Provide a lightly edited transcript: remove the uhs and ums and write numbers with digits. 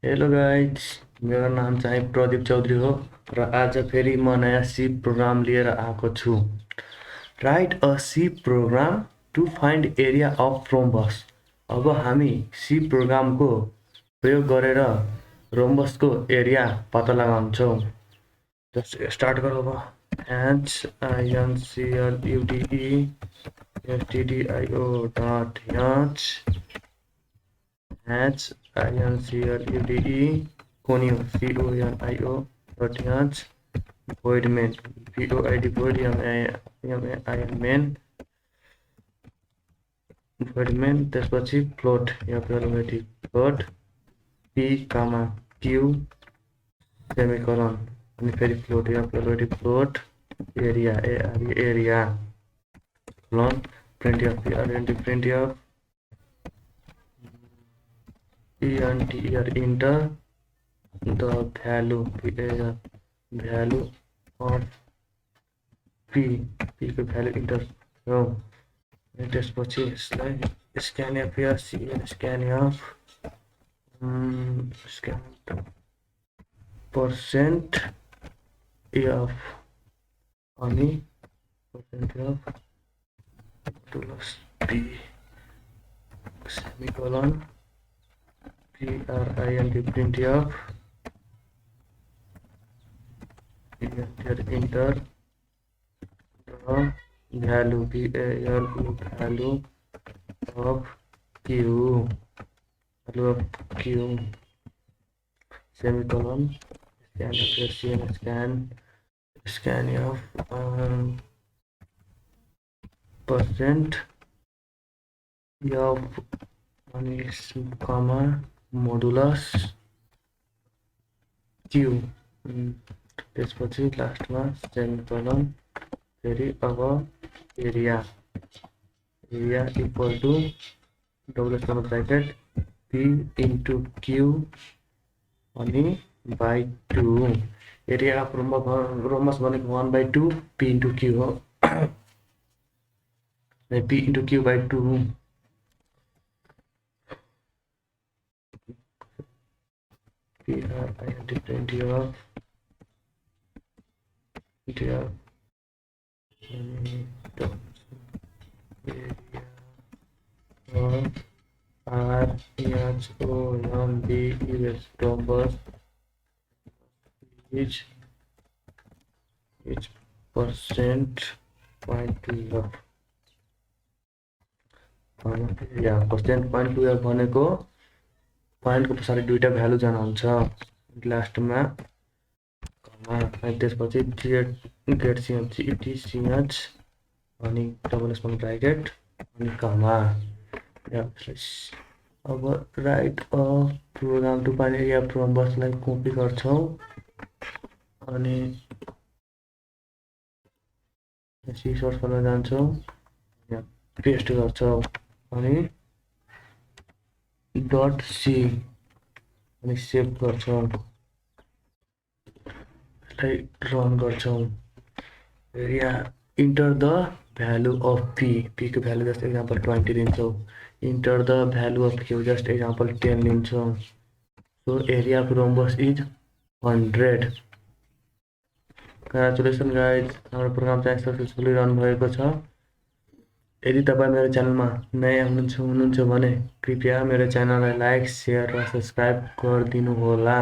Hello guys, मेरो नाम चाहिँ प्रदीप चौधरी हो र आज फेरि म नयाँ सी प्रोग्राम लिएर आएको छु। Write a C program to find area of rhombus. अब हामी सी प्रोग्रामको प्रयोग गरेर रोम्बसको एरिया पत्ता लगाउँछौँ। स्टार्ट गरौँ अब। HINCLUDE conio conio void main void void void main त्यसपछि float यहाँ programmatic float p comma q semicolon अनि फेरि float यहाँ programmatic float area area colon printf printf enter the value of p को value enter हो। त्यसपछि यसलाई scanf scanf percent f अनि percent f plus p semicolon print printf enter the value value of q semicolon scan of percent of money comma modulus q त्यसपछि लास्टमा semicolon फेरि अब area equal to double bracket p into q अनि by 2 area of rhombus भनेको 1/2 p into q हो। p into q by 2 rhombus each percent point 2 yeah percent point 2 भनेको पोइन्टको पछाडि दुईटा भ्यालु जान हुन्छ लास्टमा कमा त्यसपछि गेट ch अनि डबल स्पेस ब्रैकेट अनि कमा। अब write a program to find area of रोम्बसलाई कपी गर्छौं अनि सी सोर्स फलमा जान्छौं यहाँ पेस्ट गर्छौं अनि डट सी अनि सेभ गर्छौं यसलाई रन गर्छौं। Area enter the value of p को भ्यालु जस्ट एक्जाम्पल 20 दिन्छौं। Enter the value of q just example 10 लिन्छौं। So area of rhombus is 100। Congratulation guys, हाम्रो प्रोग्राम चाहिँ सक्सेसफुली रन भएको छ। यदि तपाईं मेरो च्यानलमा नयाँ हुनुहुन्छ भने कृपया मेरो च्यानललाई लाइक शेयर र सब्स्क्राइब गरिदिनु होला।